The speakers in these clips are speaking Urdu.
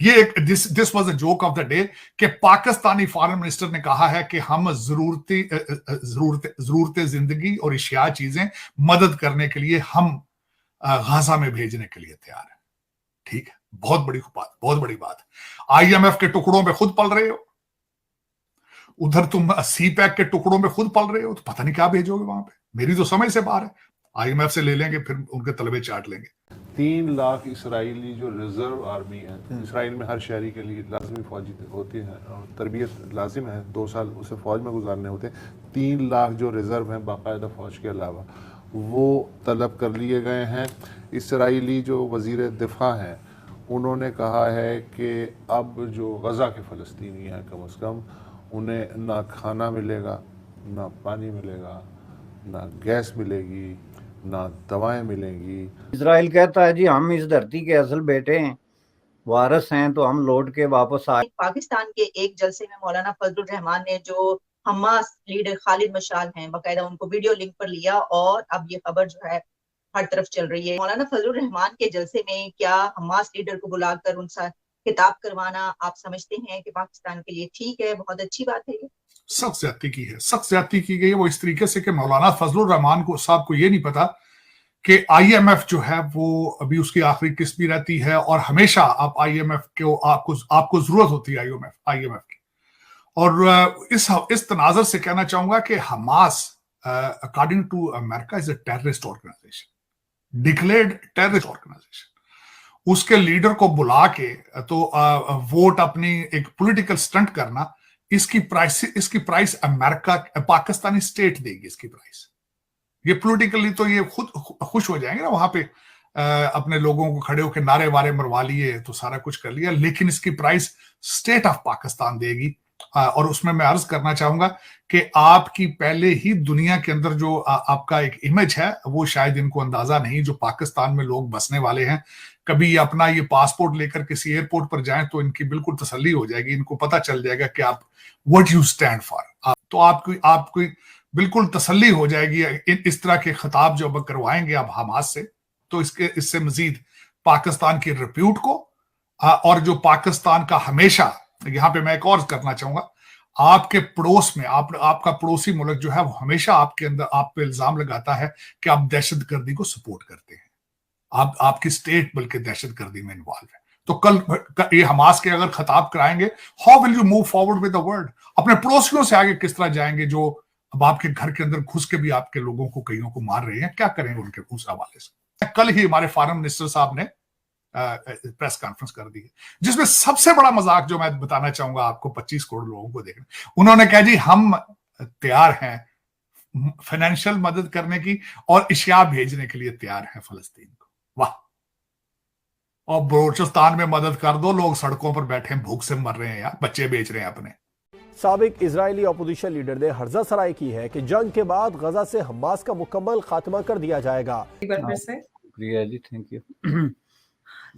یہ ایک this was a joke of the day کہ پاکستانی فارن منسٹر نے کہا ہے کہ ہم ضرورت زندگی اور اشیاء چیزیں مدد کرنے کے لیے ہم غزہ میں بھیجنے کے لیے تیار ہیں. ٹھیک ہے, بہت بڑی بات, بہت بڑی بات. آئی ایم ایف کے ٹکڑوں میں خود پل رہے ہو, ادھر تم سی پیک کے ٹکڑوں میں خود پل رہے ہو, تو پتہ نہیں کیا بھیجو گے وہاں پہ. میری تو سمجھ سے باہر ہے. آئی ایم ایف سے لے لیں گے, پھر ان کے طلبے چاٹ لیں گے. 3 لاکھ اسرائیلی جو ریزرو آرمی ہے, اسرائیل میں ہر شہری کے لیے لازمی فوجی ہوتی ہے اور تربیت لازم ہے, 2 سال اسے فوج میں گزارنے ہوتے ہیں. 3 لاکھ جو ریزرو ہیں باقاعدہ فوج کے علاوہ, وہ طلب کر لیے گئے ہیں. اسرائیلی جو وزیر دفاع ہیں انہوں نے کہا ہے کہ اب جو غزہ کے فلسطینی ہیں کم از کم انہیں نہ کھانا ملے گا, نہ پانی ملے گا, نہ گیس ملے گی, نہ دوائیں ملیں گی. اسرائیل کہتا ہے جی ہم اس دھرتی کے اصل بیٹے ہیں, وارث ہیں, تو ہم لوٹ کے واپس آئے. پاکستان کے ایک جلسے میں مولانا فضل الرحمان نے جو حماس لیڈر خالد مشال ہیں باقاعدہ ان کو ویڈیو لنک پر لیا, اور اب یہ خبر جو ہے ہر طرف چل رہی ہے. مولانا فضل الرحمان کے جلسے میں کیا حماس لیڈر کو بلا کر ان سے خطاب کروانا آپ سمجھتے ہیں کہ پاکستان کے لیے ٹھیک ہے, بہت اچھی بات ہے؟ یہ سخت زیادتی کی ہے, سخت زیادتی کی گئی ہے وہ اس طریقے سے کہ مولانا فضل الرحمان کو صاحب کو یہ نہیں پتا کہ آئی ایم ایف جو ہے وہ ابھی اس کی آخری قسط بھی رہتی ہے, اور ہمیشہ آپ آئی ایم ایف کو آپ کو ضرورت ہوتی ہے آئی ایم ایف کی. اور اس تناظر سے کہنا چاہوں گا کہ Hamas according to America is a terrorist organisation, declared terrorist organisation. اس کے لیڈر کو بلا کے تو ووٹ اپنی ایک پولیٹیکل سٹنٹ کرنا, اس کی پرائس امریکہ پاکستانی سٹیٹ دے گی. اس کی پرائس یہ پولیٹیکلی تو یہ خود خوش ہو جائیں گے نا, وہاں پہ اپنے لوگوں کو کھڑے ہو کے نعرے وارے مروا لیے تو سارا کچھ کر لیا, لیکن اس کی پرائس سٹیٹ آف پاکستان دے گی. اور اس میں عرض کرنا چاہوں گا کہ آپ کی پہلے ہی دنیا کے اندر جو آپ کا ایک امیج ہے وہ شاید ان کو اندازہ نہیں, جو پاکستان میں لوگ بسنے والے ہیں, کبھی اپنا یہ پاسپورٹ لے کر کسی ایئرپورٹ پر جائیں تو ان کی بالکل تسلی ہو جائے گی, ان کو پتہ چل جائے گا کہ آپ what you stand for. تو آپ کی بالکل تسلی ہو جائے گی. اس طرح کے خطاب جو اب کروائیں گے آپ حماس سے, تو اس سے مزید پاکستان کی ریپیوٹ کو, اور جو پاکستان کا ہمیشہ, یہاں پہ میں ایک اور کرنا چاہوں گا, آپ کے پڑوس میں آپ کا پڑوسی ملک جو ہے وہ ہمیشہ آپ کے اندر آپ پہ الزام لگاتا ہے کہ آپ دہشت گردی کو سپورٹ کرتے ہیں. آپ کی سٹیٹ بلکہ دہشت گردی میں انوالو ہے. تو کل یہ حماس کے اگر خطاب کرائیں گے, how will you move forward with the world? اپنے پڑوسیوں سے آگے کس طرح جائیں گے جو اب آپ کے گھر کے اندر گھس کے بھی آپ کے لوگوں کو کئیوں کو مار رہے ہیں؟ کیا کریں گے ان کے اس حوالے سے؟ کل ہی ہمارے فارن منسٹر صاحب نے پریس کانفرنس کر دی ہے, جس میں سب سے بڑا مذاق جو میں بتانا چاہوں گا آپ کو 25 کروڑ لوگوں کو دیکھنا, انہوں نے کہا جی ہم تیار ہیں فائنینشیل مدد کرنے کی اور اشیاء بھیجنے کے لیے تیار ہیں فلسطین کو. واہ! اور بلوچستان میں مدد کر دو, لوگ سڑکوں پر بیٹھے بھوک سے مر رہے ہیں یار, بچے بیچ رہے ہیں اپنے. سابق اسرائیلی اپوزیشن لیڈر نے ہرزہ سرائی کی ہے کہ جنگ کے بعد غزہ سے حماس کا مکمل خاتمہ کر دیا جائے گا. شکریہ جی, تھینک یو.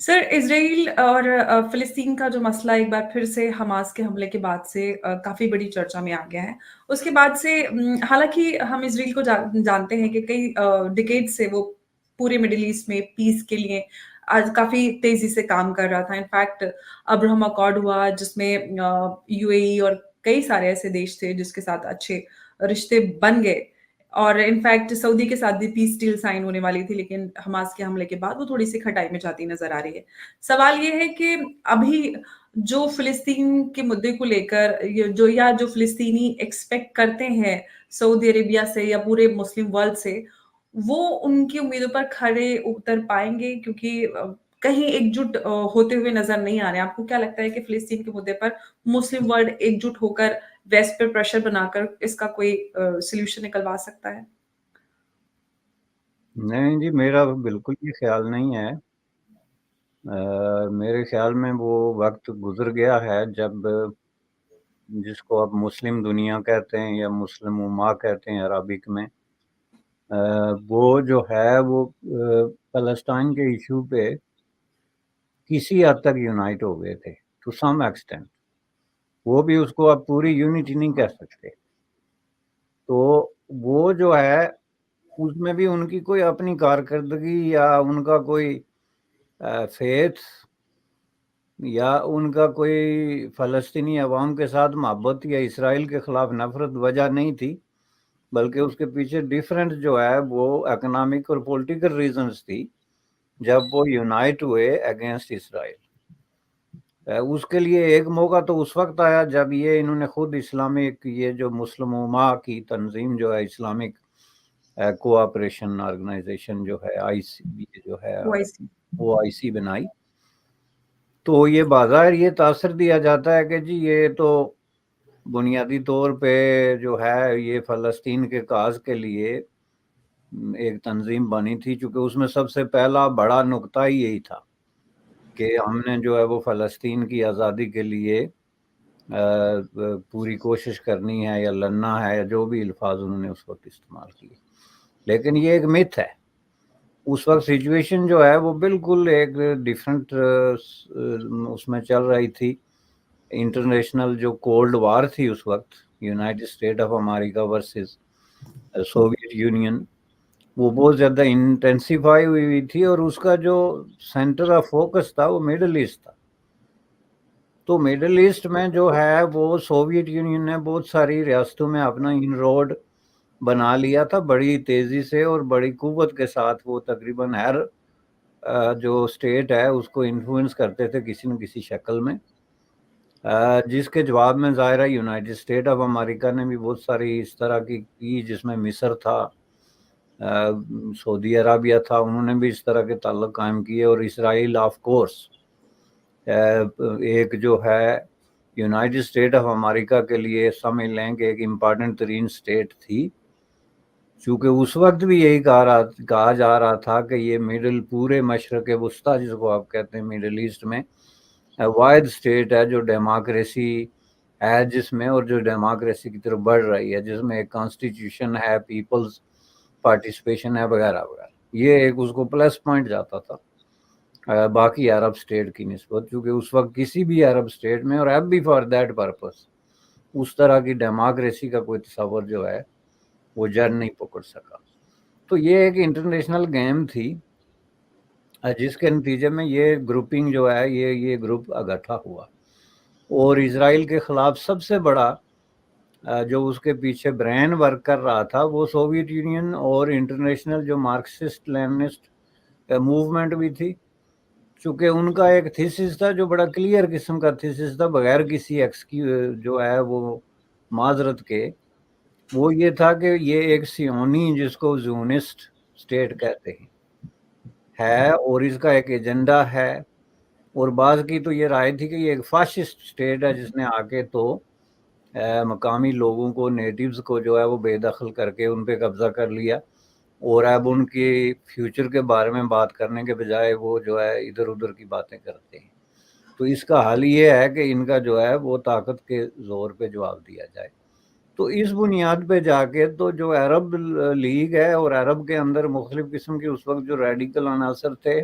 سر, اسرائیل اور فلسطین کا جو مسئلہ ایک بار پھر سے حماس کے حملے کے بعد سے کافی بڑی چرچا میں آ گیا ہے. اس کے بعد سے حالانکہ ہم اسرائیل کو جانتے ہیں کہ کئی ڈیکیڈ سے وہ پورے مڈل ایسٹ میں پیس کے لیے آج کافی تیزی سے کام کر رہا تھا. انفیکٹ ابراہم اکارڈ ہوا جس میں یو اے ای اور کئی سارے ایسے دیش تھے جس کے ساتھ اچھے رشتے بن گئے, اور انفیکٹ سعودی کے ساتھ بھی پیس ڈیل سائن ہونے والی تھی, لیکن حماس کے حملے کے بعد وہ تھوڑی سی کھٹائی میں جاتی نظر آ رہی ہے. سوال یہ ہے کہ ابھی جو فلسطین کے مدعے کو لے کر جو فلسطینی ایکسپیکٹ کرتے ہیں سعودی عربیہ سے یا پورے مسلم ورلڈ سے, وہ ان کی امیدوں پر کھڑے اتر پائیں گے؟ کیونکہ کہیں ایک جٹ ہوتے ہوئے نظر نہیں آ رہے. آپ کو کیا لگتا ہے کہ فلسطین کے مدعے پر مسلم ورلڈ ایک جٹ ہو کر ویسٹ پر پریشر بنا کر اس کا کوئی سلیوشن نکلوا سکتا ہے؟ نہیں جی, میرا بالکل یہ خیال نہیں ہے. میرے خیال میں وہ وقت گزر گیا ہے جب جس کو اب مسلم دنیا کہتے ہیں یا مسلم امہ کہتے ہیں عربک میں, وہ جو ہے وہ فلسطین کے ایشو پہ کسی حد تک یونائٹ ہو گئے تھے ٹو سم ایکسٹینٹ. وہ بھی اس کو اب پوری یونٹی نہیں کہہ سکتے. تو وہ جو ہے اس میں بھی ان کی کوئی اپنی کارکردگی یا ان کا کوئی فیتھ یا ان کا کوئی فلسطینی عوام کے ساتھ محبت یا اسرائیل کے خلاف نفرت وجہ نہیں تھی، بلکہ اس کے پیچھے ڈیفرنٹ جو ہے وہ اکنامک اور پولیٹیکل ریزنز تھی جب وہ یونائٹ ہوئے اگینسٹ اسرائیل۔ اس کے لیے ایک موقع تو اس وقت آیا جب یہ انہوں نے خود اسلامک یہ جو مسلم امہ کی تنظیم جو ہے اسلامک کوآپریشن آرگنائزیشن جو ہے OIC بنائی، تو یہ بظاہر یہ تاثر دیا جاتا ہے کہ جی یہ تو بنیادی طور پہ جو ہے یہ فلسطین کے کاز کے لیے ایک تنظیم بنی تھی، چونکہ اس میں سب سے پہلا بڑا نقطہ ہی یہی تھا کہ ہم نے جو ہے وہ فلسطین کی آزادی کے لیے پوری کوشش کرنی ہے یا لڑنا ہے، یا جو بھی الفاظ انہوں نے اس وقت استعمال کیے۔ لیکن یہ ایک متھ ہے، اس وقت سچویشن جو ہے وہ بالکل ایک ڈیفرنٹ اس میں چل رہی تھی۔ انٹرنیشنل جو کولڈ وار تھی اس وقت، یونائٹڈ اسٹیٹ آف امریکہ ورسز سوویت یونین، وہ بہت زیادہ انٹینسیفائی ہوئی تھی، اور اس کا جو سینٹر آف فوکس تھا وہ مڈل ایسٹ تھا۔ تو مڈل ایسٹ میں جو ہے وہ سوویت یونین نے بہت ساری ریاستوں میں اپنا ان روڈ بنا لیا تھا بڑی تیزی سے اور بڑی قوت کے ساتھ۔ وہ تقریباً ہر جو اسٹیٹ ہے اس کو انفلوئنس کرتے تھے کسی نہ کسی شکل میں، جس کے جواب میں ظاہرہ یونائٹڈ اسٹیٹ آف امریکہ نے بھی بہت ساری اس طرح کی، جس میں مصر تھا، سعودی عربیہ تھا، انہوں نے بھی اس طرح کے تعلق قائم کیے، اور اسرائیل آف کورس ایک جو ہے یونائٹڈ اسٹیٹ آف امریکہ کے لیے سمجھ لیں کہ ایک امپارٹنٹ ترین اسٹیٹ تھی، چونکہ اس وقت بھی یہی کہا جا رہا تھا کہ یہ پورے مشرق وسطیٰ جس کو آپ کہتے ہیں مڈل ایسٹ میں واحد اسٹیٹ ہے جو ڈیموکریسی ہے، جس میں اور جو ڈیموکریسی کی طرف بڑھ رہی ہے، جس میں ایک کانسٹیٹیوشن ہے، پیپلز پارٹیسپیشن ہے، وغیرہ وغیرہ۔ یہ ایک اس کو پلس پوائنٹ جاتا تھا باقی عرب اسٹیٹ کی نسبت، کیونکہ اس وقت کسی بھی عرب اسٹیٹ میں، اور اب بھی فار دیٹ پرپس، اس طرح کی ڈیموکریسی کا کوئی تصور جو ہے وہ جڑ نہیں پکڑ سکا۔ تو یہ ایک انٹرنیشنل گیم تھی جس کے نتیجے میں یہ گروپنگ جو ہے یہ گروپ اکٹھا ہوا، اور اسرائیل کے خلاف سب سے بڑا جو اس کے پیچھے برین ورک کر رہا تھا وہ سوویت یونین اور انٹرنیشنل جو مارکسسٹ لیننسٹ موومنٹ بھی تھی، چونکہ ان کا ایک تھیسس تھا جو بڑا کلیئر قسم کا تھیسس تھا، بغیر کسی جو ہے وہ معذرت کے، وہ یہ تھا کہ یہ ایک سیونی جس کو زیونسٹ اسٹیٹ کہتے ہیں ہے، اور اس کا ایک ایجنڈا ہے، اور بعض کی تو یہ رائے تھی کہ یہ ایک فاشسٹ اسٹیٹ ہے جس نے آ کے تو مقامی لوگوں کو، نیٹیوز کو جو ہے وہ بے دخل کر کے ان پہ قبضہ کر لیا، اور اب ان کی فیوچر کے بارے میں بات کرنے کے بجائے وہ جو ہے ادھر ادھر کی باتیں کرتے ہیں۔ تو اس کا حل یہ ہے کہ ان کا جو ہے وہ طاقت کے زور پہ جواب دیا جائے۔ تو اس بنیاد پہ جا کے تو جو عرب لیگ ہے، اور عرب کے اندر مختلف قسم کے اس وقت جو ریڈیکل عناصر تھے،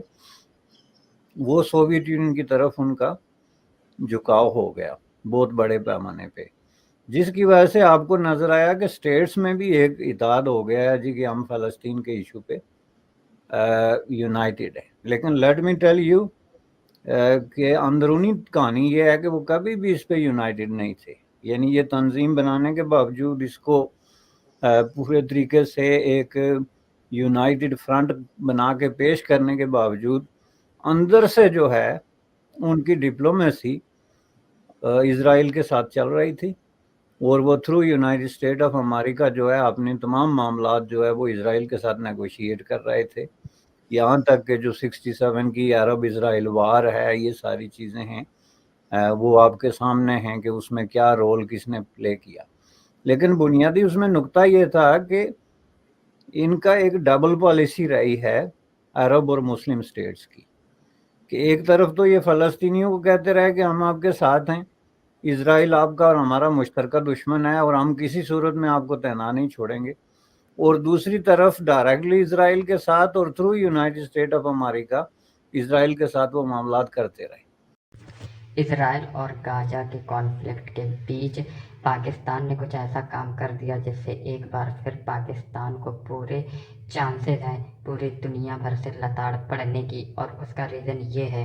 وہ سوویت یونین کی طرف ان کا جھکاؤ ہو گیا بہت بڑے پیمانے پہ، جس کی وجہ سے آپ کو نظر آیا کہ اسٹیٹس میں بھی ایک اتحاد ہو گیا ہے جی کہ ہم فلسطین کے ایشو پہ یونائٹڈ ہے۔ لیکن لیٹ می ٹیل یو کہ اندرونی کہانی یہ ہے کہ وہ کبھی بھی اس پہ یونائٹڈ نہیں تھے، یعنی یہ تنظیم بنانے کے باوجود، اس کو پورے طریقے سے ایک یونائٹڈ فرنٹ بنا کے پیش کرنے کے باوجود، اندر سے جو ہے ان کی ڈپلومیسی اسرائیل کے ساتھ چل رہی تھی، اور وہ تھرو یونائٹڈ اسٹیٹ آف امریکہ جو ہے اپنے تمام معاملات جو ہے وہ اسرائیل کے ساتھ نیگوشیٹ کر رہے تھے، یہاں تک کہ جو 67 کی عرب اسرائیل وار ہے، یہ ساری چیزیں ہیں وہ آپ کے سامنے ہیں کہ اس میں کیا رول کس نے پلے کیا۔ لیکن بنیادی اس میں نقطہ یہ تھا کہ ان کا ایک ڈبل پالیسی رہی ہے عرب اور مسلم اسٹیٹس کی، کہ ایک طرف تو یہ فلسطینیوں کو کہتے رہے کہ ہم آپ کے ساتھ ہیں، اسرائیل آپ کا اور ہمارا مشترکہ دشمن ہے، اور ہم کسی صورت میں آپ کو تنہا نہیں چھوڑیں گے، اور دوسری طرف ڈائریکٹلی اسرائیل کے ساتھ اور through United state of America Israel کے ساتھ وہ معاملات کرتے رہے۔ اسرائیل اور غزہ کے کانفلکٹ کے بیچ پاکستان نے کچھ ایسا کام کر دیا جس سے ایک بار پھر پاکستان کو پورے چانسز ہیں پوری دنیا بھر سے لتاڑ پڑنے کی، اور اس کا ریزن یہ ہے